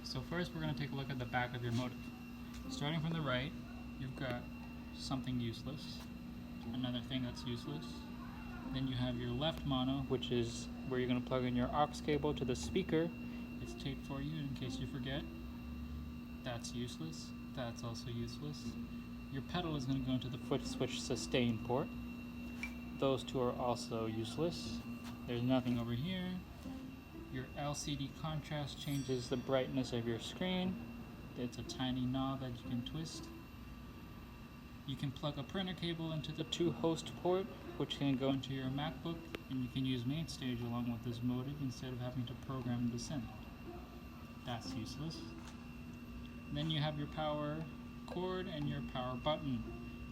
So first we're going to take a look at the back of your motive. Starting from the right, you've got something useless, another thing that's useless. Then you have your left mono, which is where you're going to plug in your aux cable to the speaker. It's taped for you in case you forget. That's useless. That's also useless. Your pedal is going to go into the foot switch sustain port. Those two are also useless. There's nothing over here. Your LCD contrast changes the brightness of your screen. It's a tiny knob that you can twist. You can plug a printer cable into the 2-host port, which can go into your MacBook, and you can use MainStage along with this motive instead of having to program the synth. That's useless. Then you have your power cord and your power button.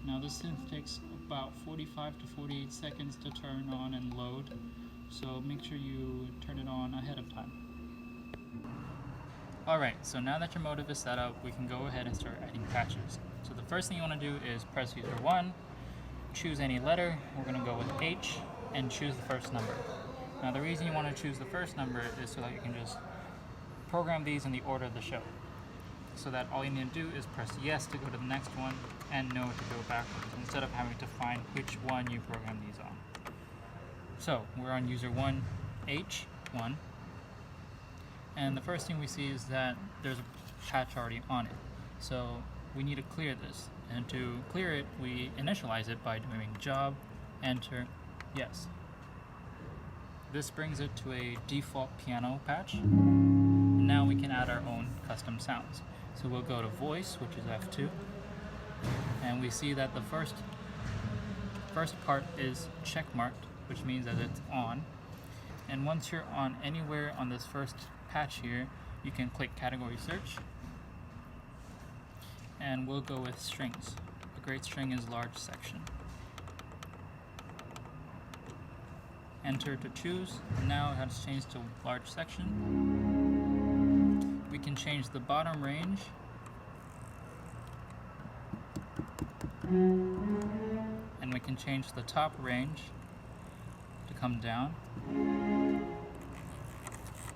Now the synth takes about 45 to 48 seconds to turn on and load, so make sure you turn it on ahead of time. Alright, so now that your motive is set up, we can go ahead and start adding patches. So the first thing you want to do is press user 1, choose any letter. We're going to go with H, and choose the first number. Now the reason you want to choose the first number is so that you can just program these in the order of the show. So that all you need to do is press yes to go to the next one, and no to go backwards, instead of having to find which one you program these on. So we're on user 1, H1. And the first thing we see is that there's a patch already on it. So we need to clear this. And to clear it, we initialize it by doing job, enter, yes. This brings it to a default piano patch. And now we can add our own custom sounds. So we'll go to voice, which is F2. And we see that the first part is check marked, which means that it's on. And once you're on anywhere on this first patch here, you can click category search, and we'll go with strings. A great string is large section. Enter to choose. Now it has changed to large section. We can change the bottom range, and we can change the top range to come down.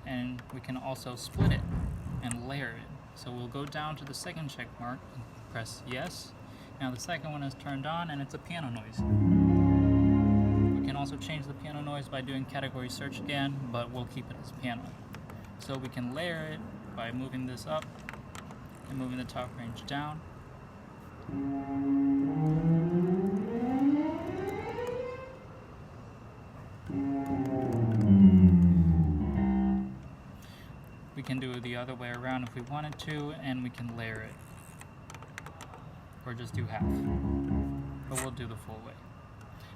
And we can also split it and layer it. So we'll go down to the second check mark and press yes. Now the second one is turned on and it's a piano noise. We can also change the piano noise by doing category search again, but we'll keep it as piano. So we can layer it by moving this up and moving the top range down. We can do it the other way around if we wanted to, and we can layer it. Or just do half. But we'll do the full way.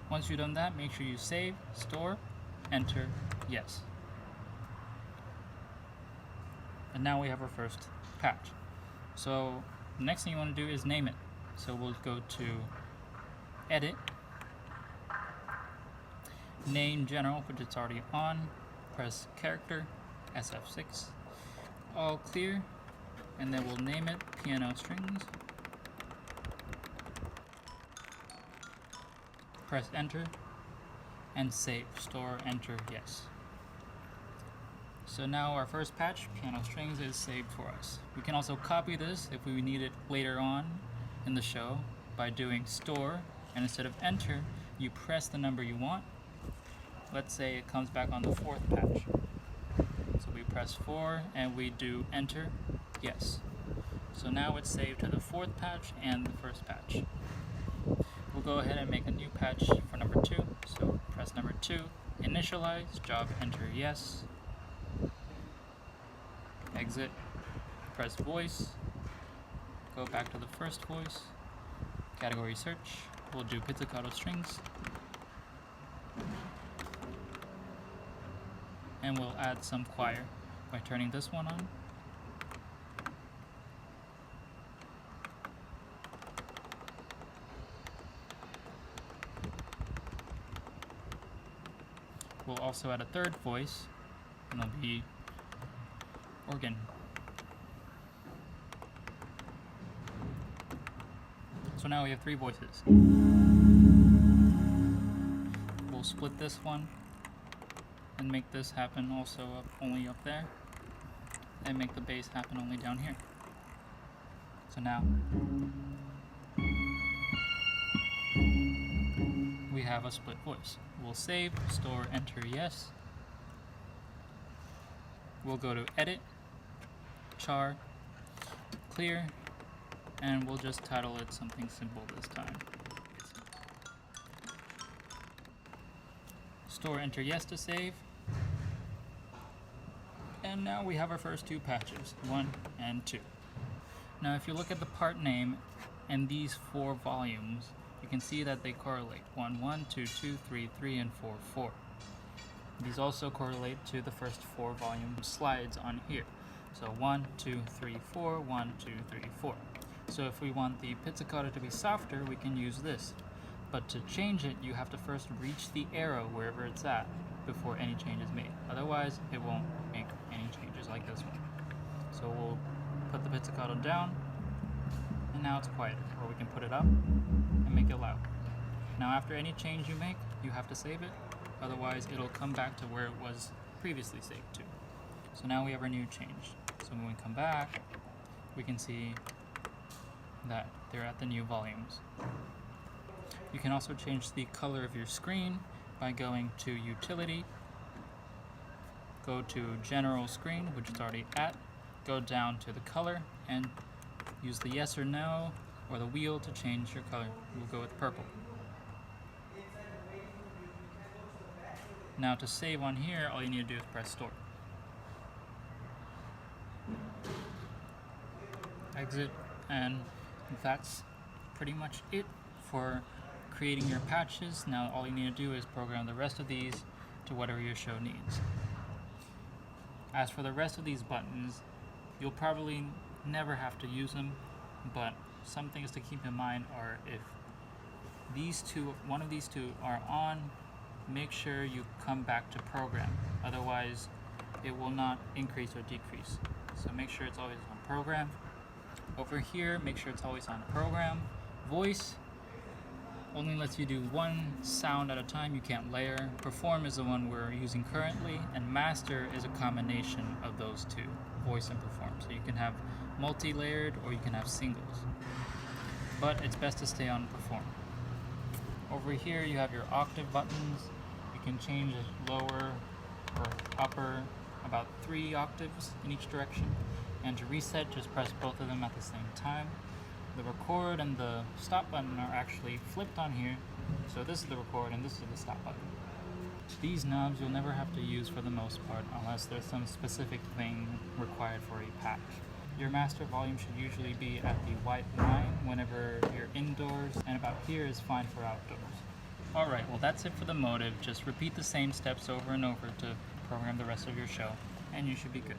Once you've done that, make sure you save, store, enter, yes. And now we have our first patch. So the next thing you want to do is name it. So we'll go to edit, name general, which it's already on, press character, SF6, all clear, and then we'll name it piano strings. Press enter and save, store, enter, yes. So now our first patch, piano strings, is saved for us. We can also copy this if we need it later on in the show by doing store, and instead of enter, you press the number you want. Let's say it comes back on the 4th patch. So we press 4 and we do enter, yes. So now it's saved to the 4th patch and the 1st patch. We'll go ahead and make a new patch for number 2. So press number 2, initialize, job, enter, yes. Exit, press voice, go back to the first voice, category search, we'll do pizzicato strings, and we'll add some choir by turning this one on. We'll also add a third voice, and it'll be organ. So now we have 3 voices. We'll split this one and make this happen also only up there. and make the bass happen only down here. So now we have a split voice. We'll save, store, enter yes. We'll go to edit, char, clear, and we'll just title it something simple this time. Store, enter yes to save. And now we have our first two patches, 1 and 2. Now if you look at the part name and these 4 volumes, you can see that they correlate. 1, 1, 2, 2, 3, 3, and 4, 4. These also correlate to the first 4 volume slides on here. So 1, 2, 3, 4, 1, 2, 3, 4. So if we want the pizzicato to be softer, we can use this. But to change it, you have to first reach the arrow wherever it's at before any change is made. Otherwise, it won't make any changes like this one. So we'll put the pizzicato down, and now it's quieter. Or we can put it up and make it loud. Now after any change you make, you have to save it. Otherwise, it'll come back to where it was previously saved to. So now we have our new change. So when we come back, we can see that they're at the new volumes. You can also change the color of your screen by going to Utility, go to General Screen, which it's already at, go down to the color, and use the yes or no or the wheel to change your color. We'll go with purple. Now to save on here, all you need to do is press store. Exit, and that's pretty much it for creating your patches. Now all you need to do is program the rest of these to whatever your show needs. As for the rest of these buttons, you'll probably never have to use them, but some things to keep in mind are if one of these two are on, make sure you come back to program. Otherwise, it will not increase or decrease. So make sure it's always on program. Over here, make sure it's always on program. Voice only lets you do one sound at a time. You can't layer. Perform is the one we're using currently, and master is a combination of those two, voice and perform. So you can have multi-layered or you can have singles, but it's best to stay on perform. Over here you have your octave buttons. You can change it lower or upper about 3 octaves in each direction, and to reset, just press both of them at the same time. The record and the stop button are actually flipped on here, so this is the record and this is the stop button. These knobs you'll never have to use for the most part unless there's some specific thing required for a patch. Your master volume should usually be at the white line whenever you're indoors, and about here is fine for outdoors. Alright, well that's it for the Motif. Just repeat the same steps over and over to program the rest of your show, and you should be good.